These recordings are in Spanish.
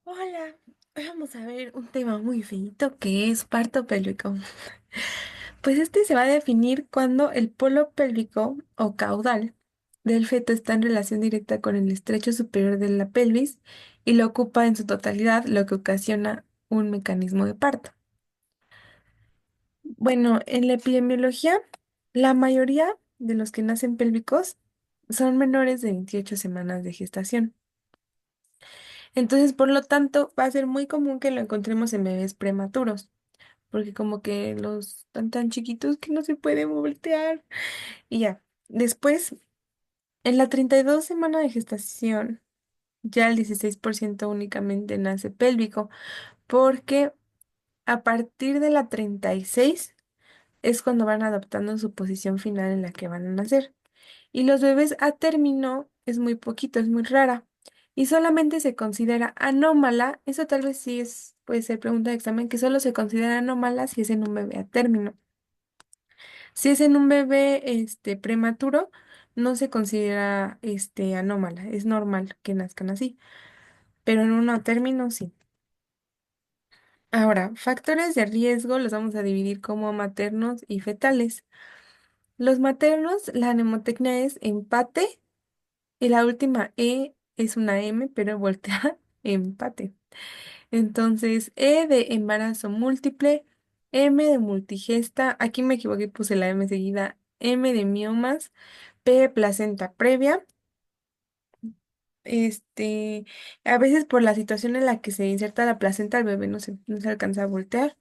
Hola, hoy vamos a ver un tema muy finito que es parto pélvico. Pues este se va a definir cuando el polo pélvico o caudal del feto está en relación directa con el estrecho superior de la pelvis y lo ocupa en su totalidad, lo que ocasiona un mecanismo de parto. Bueno, en la epidemiología, la mayoría de los que nacen pélvicos son menores de 28 semanas de gestación. Entonces, por lo tanto, va a ser muy común que lo encontremos en bebés prematuros, porque como que los están tan chiquitos que no se pueden voltear. Y ya, después, en la 32 semana de gestación, ya el 16% únicamente nace pélvico, porque a partir de la 36 es cuando van adoptando su posición final en la que van a nacer. Y los bebés a término es muy poquito, es muy rara. Y solamente se considera anómala, eso tal vez sí es, puede ser pregunta de examen, que solo se considera anómala si es en un bebé a término. Si es en un bebé prematuro, no se considera anómala, es normal que nazcan así, pero en un a término sí. Ahora, factores de riesgo los vamos a dividir como maternos y fetales. Los maternos, la mnemotecnia es empate y la última E es una M, pero voltea empate. Entonces, E de embarazo múltiple, M de multigesta, aquí me equivoqué, puse la M seguida, M de miomas, P placenta previa. Este, a veces por la situación en la que se inserta la placenta, el bebé no se alcanza a voltear.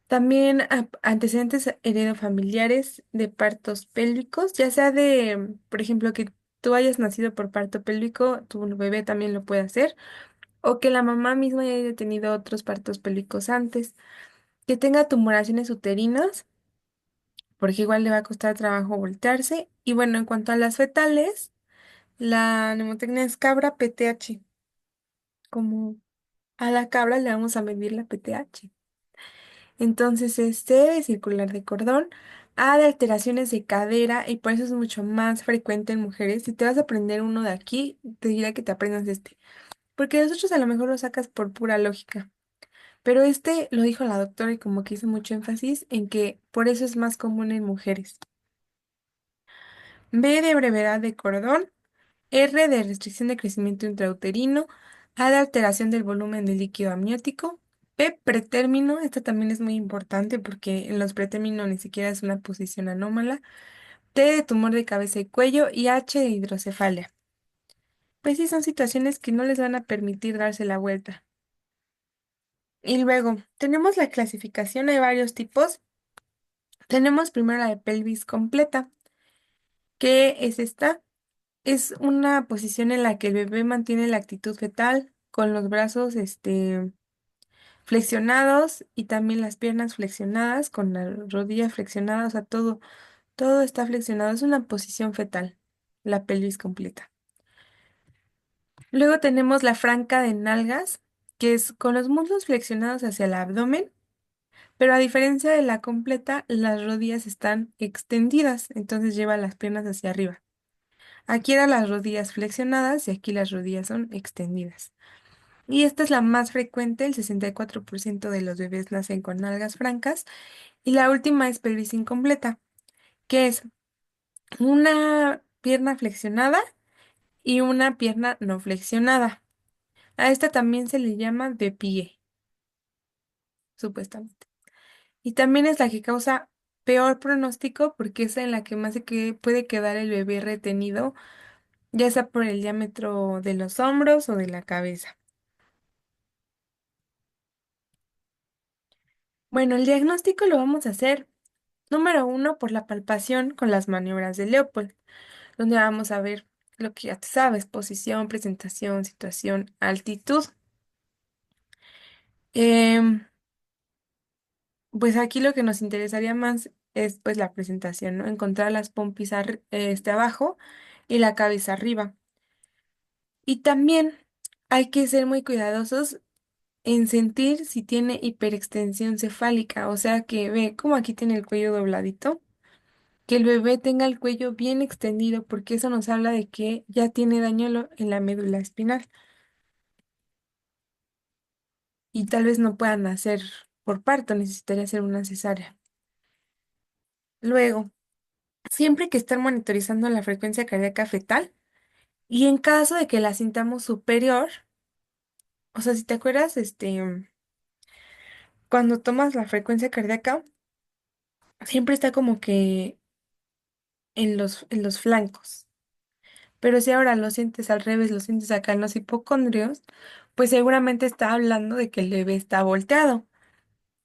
También antecedentes heredofamiliares de partos pélvicos, ya sea de, por ejemplo, que tú hayas nacido por parto pélvico, tu bebé también lo puede hacer, o que la mamá misma haya tenido otros partos pélvicos antes, que tenga tumoraciones uterinas, porque igual le va a costar trabajo voltearse. Y bueno, en cuanto a las fetales, la mnemotecnia es cabra PTH, como a la cabra le vamos a medir la PTH. Entonces, C de circular de cordón, A de alteraciones de cadera, y por eso es mucho más frecuente en mujeres. Si te vas a aprender uno de aquí, te diría que te aprendas este, porque los otros a lo mejor lo sacas por pura lógica. Pero este lo dijo la doctora y como que hizo mucho énfasis en que por eso es más común en mujeres. B de brevedad de cordón, R de restricción de crecimiento intrauterino, A de alteración del volumen del líquido amniótico, P pretérmino, esta también es muy importante porque en los pretérminos ni siquiera es una posición anómala, T de tumor de cabeza y cuello y H de hidrocefalia. Pues sí, son situaciones que no les van a permitir darse la vuelta. Y luego, tenemos la clasificación, hay varios tipos. Tenemos primero la de pelvis completa. ¿Qué es esta? Es una posición en la que el bebé mantiene la actitud fetal con los brazos flexionados y también las piernas flexionadas con la rodilla flexionada, o sea, todo está flexionado. Es una posición fetal, la pelvis completa. Luego tenemos la franca de nalgas, que es con los muslos flexionados hacia el abdomen, pero a diferencia de la completa, las rodillas están extendidas, entonces lleva las piernas hacia arriba. Aquí eran las rodillas flexionadas y aquí las rodillas son extendidas. Y esta es la más frecuente, el 64% de los bebés nacen con nalgas francas. Y la última es pelvis incompleta, que es una pierna flexionada y una pierna no flexionada. A esta también se le llama de pie, supuestamente. Y también es la que causa peor pronóstico porque es en la que más puede quedar el bebé retenido, ya sea por el diámetro de los hombros o de la cabeza. Bueno, el diagnóstico lo vamos a hacer, número uno, por la palpación con las maniobras de Leopold, donde vamos a ver lo que ya tú sabes: posición, presentación, situación, altitud. Em, pues aquí lo que nos interesaría más es pues la presentación, ¿no? Encontrar las pompis abajo y la cabeza arriba. Y también hay que ser muy cuidadosos en sentir si tiene hiperextensión cefálica, o sea que ve como aquí tiene el cuello dobladito, que el bebé tenga el cuello bien extendido, porque eso nos habla de que ya tiene daño en la médula espinal. y tal vez no puedan nacer por parto, necesitaría hacer una cesárea. Luego, siempre hay que estar monitorizando la frecuencia cardíaca fetal y en caso de que la sintamos superior, o sea, si te acuerdas, cuando tomas la frecuencia cardíaca, siempre está como que en los flancos. Pero si ahora lo sientes al revés, lo sientes acá en los hipocondrios, pues seguramente está hablando de que el bebé está volteado.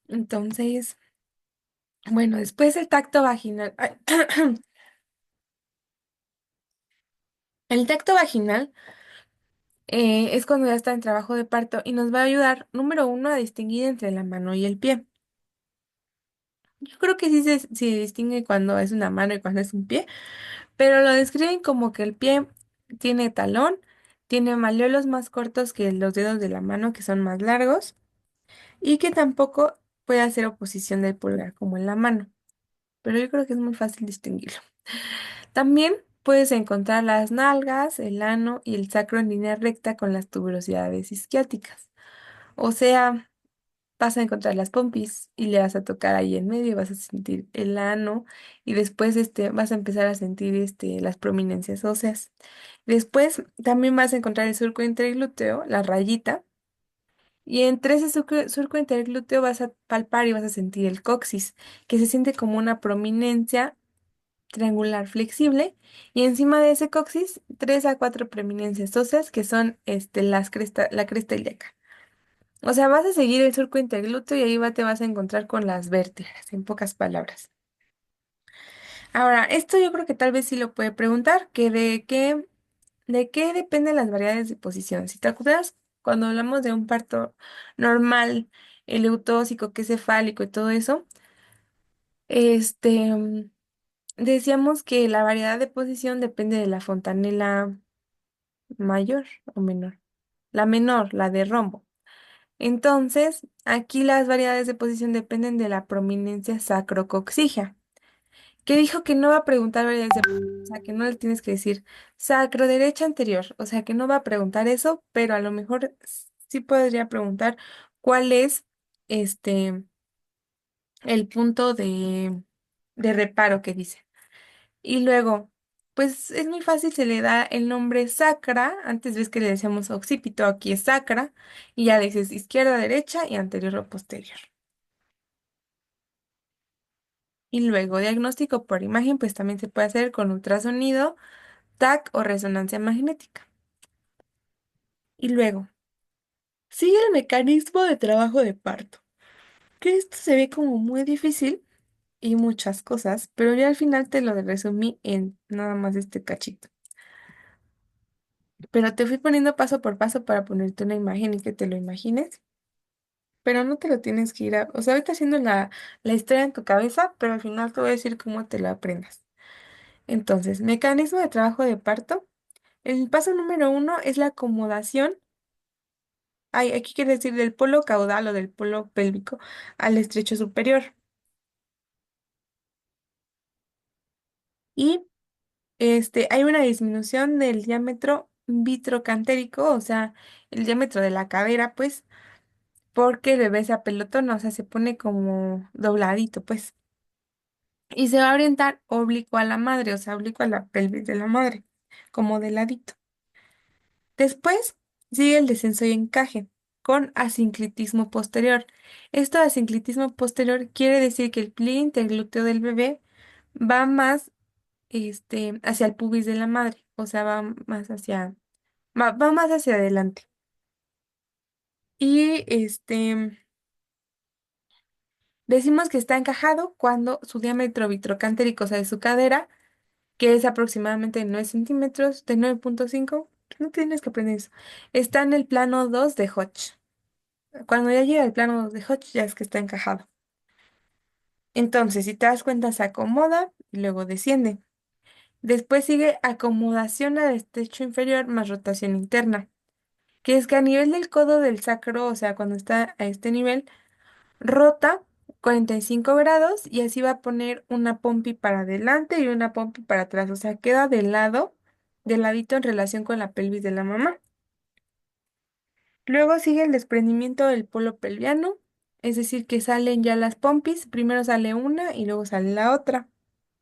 Entonces, bueno, después el tacto vaginal. Ay, el tacto vaginal es cuando ya está en trabajo de parto y nos va a ayudar, número uno, a distinguir entre la mano y el pie. Yo creo que sí se distingue cuando es una mano y cuando es un pie, pero lo describen como que el pie tiene talón, tiene malleolos más cortos que los dedos de la mano, que son más largos, y que tampoco puede hacer oposición del pulgar como en la mano, pero yo creo que es muy fácil distinguirlo. También puedes encontrar las nalgas, el ano y el sacro en línea recta con las tuberosidades isquiáticas. O sea, vas a encontrar las pompis y le vas a tocar ahí en medio, vas a sentir el ano y después vas a empezar a sentir las prominencias óseas. Después también vas a encontrar el surco interglúteo, la rayita, y entre ese surco interglúteo vas a palpar y vas a sentir el coxis, que se siente como una prominencia triangular flexible, y encima de ese coxis, 3 a 4 preeminencias óseas que son la cresta ilíaca. O sea, vas a seguir el surco interglúteo y ahí te vas a encontrar con las vértebras, en pocas palabras. Ahora, esto yo creo que tal vez sí lo puede preguntar, que de qué dependen las variedades de posición. Si te acuerdas, cuando hablamos de un parto normal, el eutóxico, que es cefálico y todo eso, este, mm, decíamos que la variedad de posición depende de la fontanela mayor o menor. La menor, la de rombo. Entonces, aquí las variedades de posición dependen de la prominencia sacrocoxígea, que dijo que no va a preguntar variedades de posición, o sea, que no le tienes que decir sacro derecha anterior, o sea, que no va a preguntar eso, pero a lo mejor sí podría preguntar cuál es este el punto de reparo que dice. Y luego, pues es muy fácil, se le da el nombre sacra, antes ves que le decíamos occipito, aquí es sacra, y ya dices izquierda, derecha y anterior o posterior. Y luego, diagnóstico por imagen, pues también se puede hacer con ultrasonido, TAC o resonancia magnética. Y luego, sigue el mecanismo de trabajo de parto, que esto se ve como muy difícil y muchas cosas, pero ya al final te lo resumí en nada más este cachito. Pero te fui poniendo paso por paso para ponerte una imagen y que te lo imagines. Pero no te lo tienes que ir a... O sea, ahorita haciendo la historia en tu cabeza, pero al final te voy a decir cómo te lo aprendas. Entonces, mecanismo de trabajo de parto. El paso número uno es la acomodación. Ay, aquí quiere decir del polo caudal o del polo pélvico al estrecho superior. Y hay una disminución del diámetro vitrocantérico, o sea, el diámetro de la cadera, pues, porque el bebé se apelotona, o sea, se pone como dobladito, pues. Y se va a orientar oblicuo a la madre, o sea, oblicuo a la pelvis de la madre, como de ladito. Después sigue el descenso y encaje con asinclitismo posterior. Esto de asinclitismo posterior quiere decir que el pliegue interglúteo del bebé va más hacia el pubis de la madre, o sea, va más hacia adelante. Y decimos que está encajado cuando su diámetro vitrocantérico, o sea, de su cadera, que es aproximadamente 9 centímetros, de 9,5. No tienes que aprender eso. Está en el plano 2 de Hodge. Cuando ya llega al plano 2 de Hodge, ya es que está encajado. Entonces, si te das cuenta, se acomoda y luego desciende. Después sigue acomodación al estrecho inferior más rotación interna, que es que a nivel del codo del sacro, o sea, cuando está a este nivel, rota 45 grados y así va a poner una pompi para adelante y una pompi para atrás. O sea, queda de lado, de ladito en relación con la pelvis de la mamá. Luego sigue el desprendimiento del polo pelviano, es decir, que salen ya las pompis, primero sale una y luego sale la otra,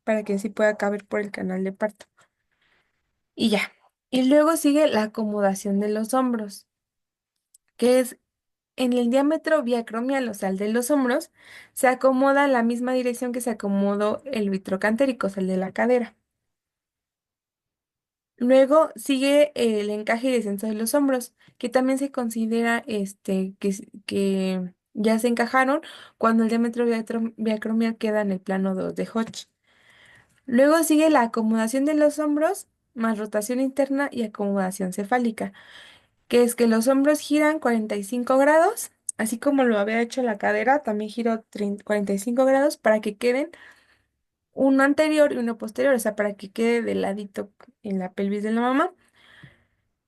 para que así pueda caber por el canal de parto. Y ya. Y luego sigue la acomodación de los hombros, que es en el diámetro biacromial, o sea, el de los hombros, se acomoda en la misma dirección que se acomodó el vitrocantérico, o sea, el de la cadera. Luego sigue el encaje y descenso de los hombros, que también se considera que ya se encajaron cuando el diámetro biacromial queda en el plano 2 de Hodge. Luego sigue la acomodación de los hombros, más rotación interna y acomodación cefálica, que es que los hombros giran 45 grados, así como lo había hecho la cadera, también giró 45 grados para que queden uno anterior y uno posterior, o sea, para que quede de ladito en la pelvis de la mamá.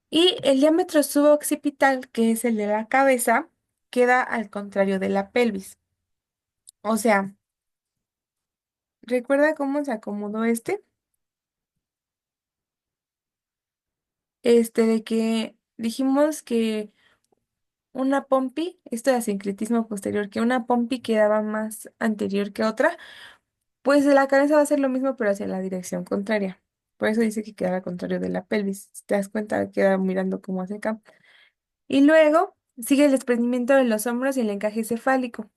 Y el diámetro suboccipital, que es el de la cabeza, queda al contrario de la pelvis. O sea, ¿recuerda cómo se acomodó este? De que dijimos que una pompi, esto de sincretismo posterior, que una pompi quedaba más anterior que otra, pues de la cabeza va a ser lo mismo, pero hacia la dirección contraria. Por eso dice que queda al contrario de la pelvis. Si te das cuenta, queda mirando como hacia acá. Y luego sigue el desprendimiento de los hombros y el encaje cefálico.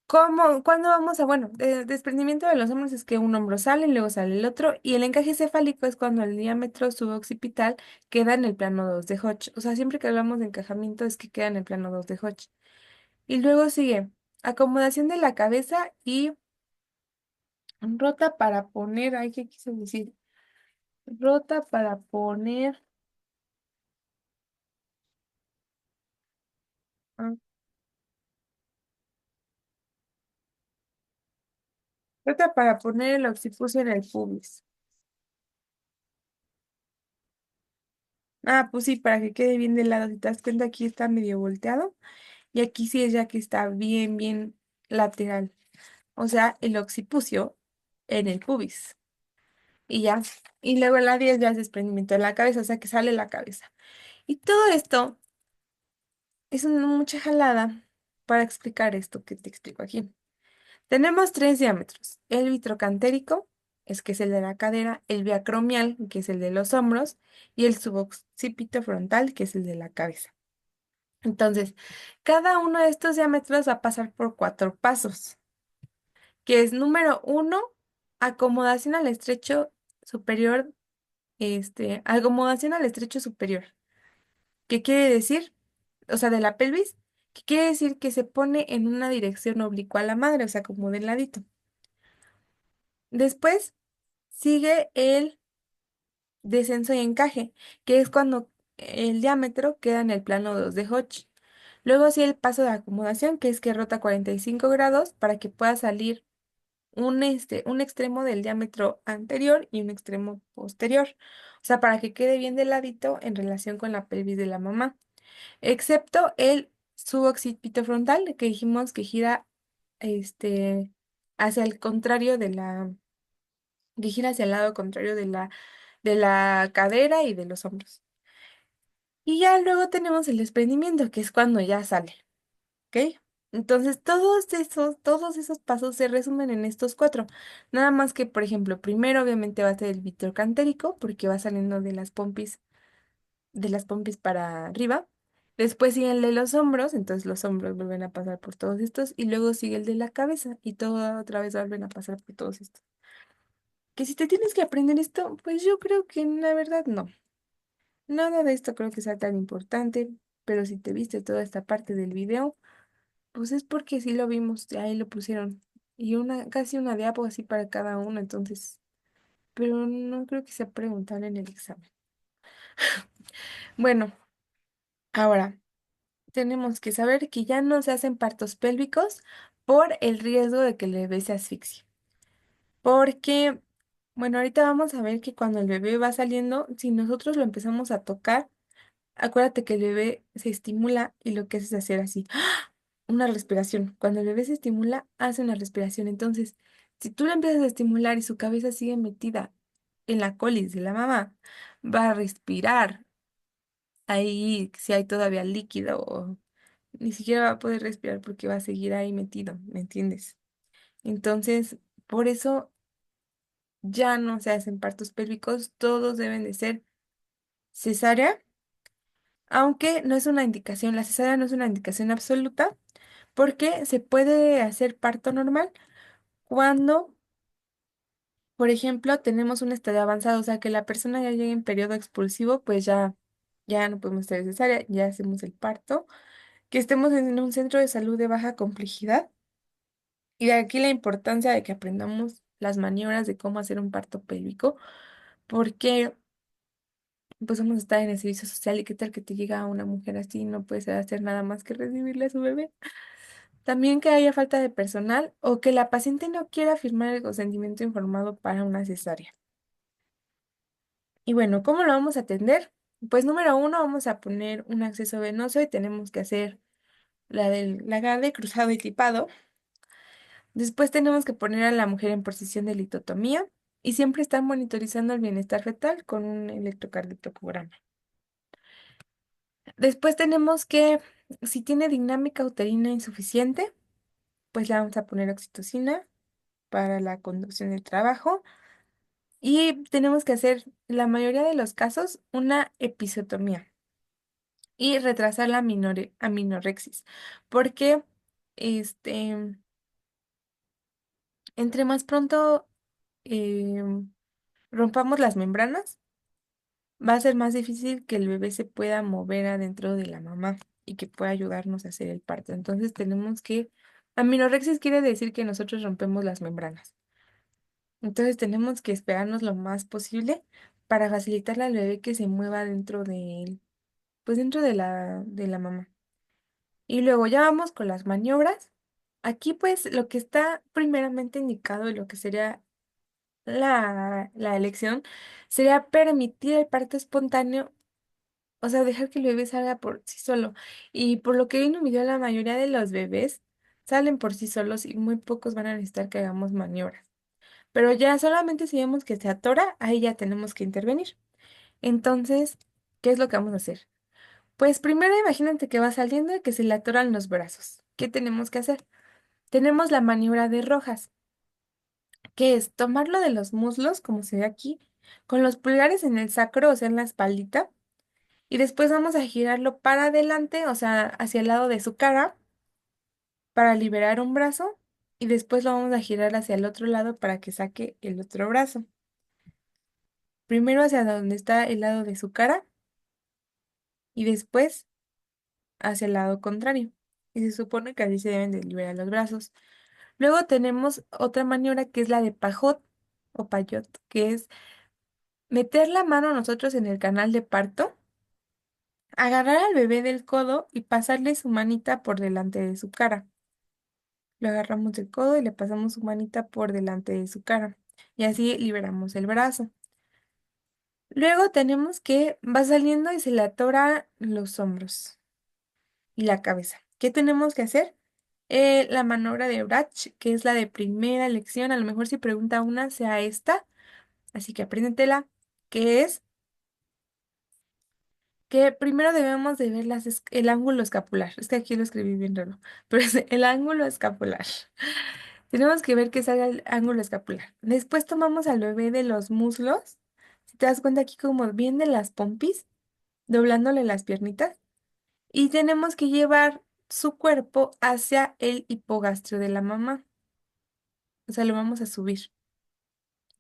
¿Cuándo vamos a, bueno, desprendimiento de los hombros es que un hombro sale, luego sale el otro, y el encaje cefálico es cuando el diámetro suboccipital queda en el plano 2 de Hodge. O sea, siempre que hablamos de encajamiento es que queda en el plano 2 de Hodge. Y luego sigue acomodación de la cabeza y rota para poner, ay, ¿qué quise decir? Rota para poner, ah, rota para poner el occipucio en el pubis. Ah, pues sí, para que quede bien de lado. Si te das cuenta, aquí está medio volteado. Y aquí sí es ya que está bien, bien lateral. O sea, el occipucio en el pubis. Y ya. Y luego la 10 ya es desprendimiento de la cabeza, o sea que sale la cabeza. Y todo esto es una mucha jalada para explicar esto que te explico aquí. Tenemos tres diámetros. El vitrocantérico, es que es el de la cadera, el biacromial, que es el de los hombros, y el suboccipito frontal, que es el de la cabeza. Entonces, cada uno de estos diámetros va a pasar por cuatro pasos, que es número uno, acomodación al estrecho superior, acomodación al estrecho superior. ¿Qué quiere decir? O sea, de la pelvis, que quiere decir que se pone en una dirección oblicua a la madre, o sea, como de ladito. Después sigue el descenso y encaje, que es cuando el diámetro queda en el plano 2 de Hodge. Luego sigue el paso de acomodación, que es que rota 45 grados para que pueda salir un extremo del diámetro anterior y un extremo posterior. O sea, para que quede bien de ladito en relación con la pelvis de la mamá. Excepto el suboccipito frontal, que dijimos que gira hacia el contrario que gira hacia el lado contrario de la cadera y de los hombros. Y ya luego tenemos el desprendimiento, que es cuando ya sale. ¿Ok? Entonces, todos esos pasos se resumen en estos cuatro. Nada más que, por ejemplo, primero obviamente va a ser el vitrocantérico, porque va saliendo de las pompis para arriba. Después sigue el de los hombros, entonces los hombros vuelven a pasar por todos estos. Y luego sigue el de la cabeza, y todo otra vez vuelven a pasar por todos estos. Que si te tienes que aprender esto, pues yo creo que la verdad no. Nada de esto creo que sea tan importante, pero si te viste toda esta parte del video. Pues es porque sí lo vimos, ahí lo pusieron. Y casi una diapo así para cada uno, entonces. Pero no creo que sea preguntar en el examen. Bueno, ahora tenemos que saber que ya no se hacen partos pélvicos por el riesgo de que el bebé se asfixie. Porque, bueno, ahorita vamos a ver que cuando el bebé va saliendo, si nosotros lo empezamos a tocar, acuérdate que el bebé se estimula y lo que hace es hacer así. Una respiración. Cuando el bebé se estimula, hace una respiración. Entonces, si tú le empiezas a estimular y su cabeza sigue metida en la colis de la mamá, va a respirar ahí si hay todavía líquido o ni siquiera va a poder respirar porque va a seguir ahí metido, ¿me entiendes? Entonces, por eso ya no se hacen partos pélvicos, todos deben de ser cesárea, aunque no es una indicación, la cesárea no es una indicación absoluta, porque se puede hacer parto normal cuando, por ejemplo, tenemos un estadio avanzado, o sea, que la persona ya llegue en periodo expulsivo, pues ya no podemos hacer cesárea, ya hacemos el parto, que estemos en un centro de salud de baja complejidad. Y de aquí la importancia de que aprendamos las maniobras de cómo hacer un parto pélvico, porque pues vamos a estar en el servicio social y qué tal que te llega una mujer así y no puedes hacer nada más que recibirle a su bebé. También que haya falta de personal o que la paciente no quiera firmar el consentimiento informado para una cesárea. Y bueno, ¿cómo lo vamos a atender? Pues número uno, vamos a poner un acceso venoso y tenemos que hacer la del lagarde, cruzado y tipado. Después tenemos que poner a la mujer en posición de litotomía y siempre estar monitorizando el bienestar fetal con un electrocardiograma. Después tenemos que, si tiene dinámica uterina insuficiente, pues le vamos a poner oxitocina para la conducción del trabajo y tenemos que hacer, en la mayoría de los casos, una episiotomía y retrasar la aminorexis, porque este, entre más pronto rompamos las membranas, va a ser más difícil que el bebé se pueda mover adentro de la mamá y que pueda ayudarnos a hacer el parto. Entonces tenemos que, aminorexis quiere decir que nosotros rompemos las membranas. Entonces tenemos que esperarnos lo más posible para facilitarle al bebé que se mueva dentro de él, pues dentro de la mamá. Y luego ya vamos con las maniobras. Aquí pues lo que está primeramente indicado y lo que sería la elección sería permitir el parto espontáneo, o sea, dejar que el bebé salga por sí solo. Y por lo que vi en un video, la mayoría de los bebés salen por sí solos y muy pocos van a necesitar que hagamos maniobras. Pero ya solamente si vemos que se atora, ahí ya tenemos que intervenir. Entonces, ¿qué es lo que vamos a hacer? Pues primero imagínate que va saliendo y que se le atoran los brazos. ¿Qué tenemos que hacer? Tenemos la maniobra de Rojas, que es tomarlo de los muslos, como se ve aquí, con los pulgares en el sacro, o sea, en la espaldita, y después vamos a girarlo para adelante, o sea, hacia el lado de su cara, para liberar un brazo, y después lo vamos a girar hacia el otro lado para que saque el otro brazo. Primero hacia donde está el lado de su cara y después hacia el lado contrario. Y se supone que así se deben de liberar los brazos. Luego tenemos otra maniobra que es la de Pajot o Payot, que es meter la mano nosotros en el canal de parto, agarrar al bebé del codo y pasarle su manita por delante de su cara. Lo agarramos del codo y le pasamos su manita por delante de su cara. Y así liberamos el brazo. Luego tenemos que va saliendo y se le atora los hombros y la cabeza. ¿Qué tenemos que hacer? La maniobra de Brach, que es la de primera lección. A lo mejor si pregunta una, sea esta. Así que apréndetela. Que es que primero debemos de ver el ángulo escapular. Es que aquí lo escribí bien raro. Pero es el ángulo escapular. Tenemos que ver que salga el ángulo escapular. Después tomamos al bebé de los muslos. Si te das cuenta aquí como bien de las pompis, doblándole las piernitas. Y tenemos que llevar su cuerpo hacia el hipogastrio de la mamá. O sea, lo vamos a subir.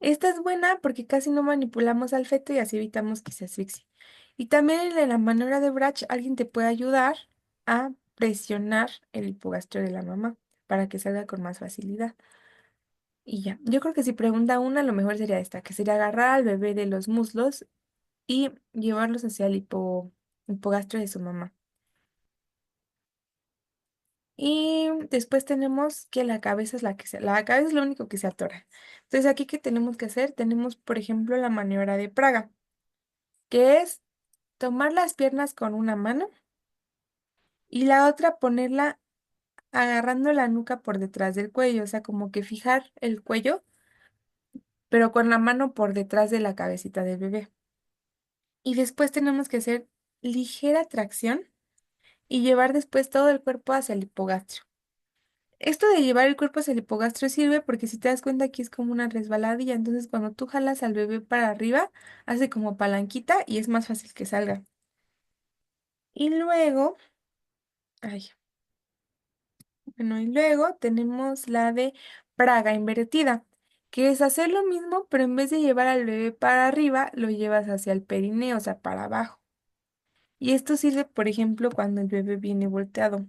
Esta es buena porque casi no manipulamos al feto y así evitamos que se asfixie. Y también en la maniobra de Brach, alguien te puede ayudar a presionar el hipogastrio de la mamá para que salga con más facilidad. Y ya, yo creo que si pregunta una, lo mejor sería esta, que sería agarrar al bebé de los muslos y llevarlos hacia el hipogastrio de su mamá. Y después tenemos que la cabeza es la cabeza es lo único que se atora. Entonces, aquí, ¿qué tenemos que hacer? Tenemos, por ejemplo, la maniobra de Praga, que es tomar las piernas con una mano y la otra ponerla agarrando la nuca por detrás del cuello, o sea, como que fijar el cuello, pero con la mano por detrás de la cabecita del bebé. Y después tenemos que hacer ligera tracción y llevar después todo el cuerpo hacia el hipogastrio. Esto de llevar el cuerpo hacia el hipogastrio sirve porque si te das cuenta aquí es como una resbaladilla, entonces cuando tú jalas al bebé para arriba, hace como palanquita y es más fácil que salga. Y luego, ay, bueno, y luego tenemos la de praga invertida, que es hacer lo mismo, pero en vez de llevar al bebé para arriba, lo llevas hacia el perineo, o sea, para abajo. Y esto sirve, por ejemplo, cuando el bebé viene volteado.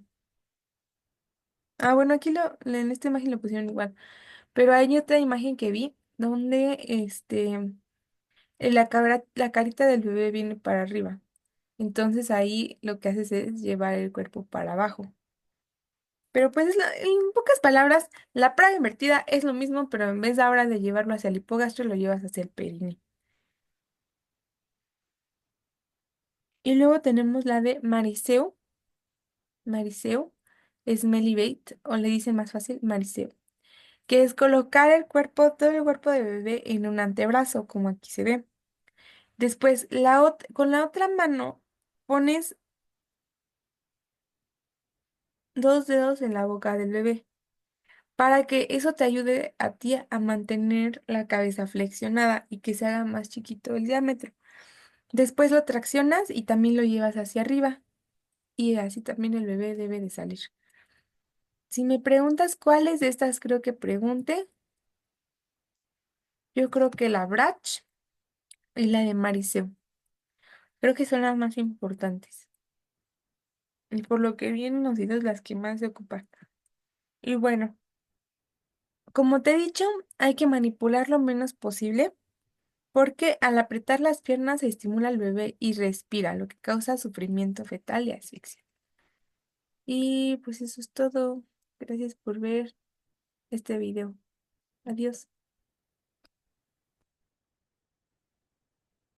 Ah, bueno, aquí en esta imagen lo pusieron igual. Pero hay otra imagen que vi donde la carita del bebé viene para arriba. Entonces ahí lo que haces es llevar el cuerpo para abajo. Pero pues en pocas palabras, la praga invertida es lo mismo, pero en vez de ahora de llevarlo hacia el hipogastro, lo llevas hacia el perine. Y luego tenemos la de Mariseo. Mariseo es Melibate, o le dicen más fácil Mariseo, que es colocar el cuerpo, todo el cuerpo de bebé en un antebrazo, como aquí se ve. Después, con la otra mano pones dos dedos en la boca del bebé para que eso te ayude a ti a mantener la cabeza flexionada y que se haga más chiquito el diámetro. Después lo traccionas y también lo llevas hacia arriba y así también el bebé debe de salir. Si me preguntas cuáles de estas creo que pregunte, yo creo que la Brach y la de Mariseo. Creo que son las más importantes. Y por lo que vienen nos sido las que más se ocupan. Y bueno. Como te he dicho, hay que manipular lo menos posible porque al apretar las piernas se estimula al bebé y respira, lo que causa sufrimiento fetal y asfixia. Y pues eso es todo. Gracias por ver este video. Adiós.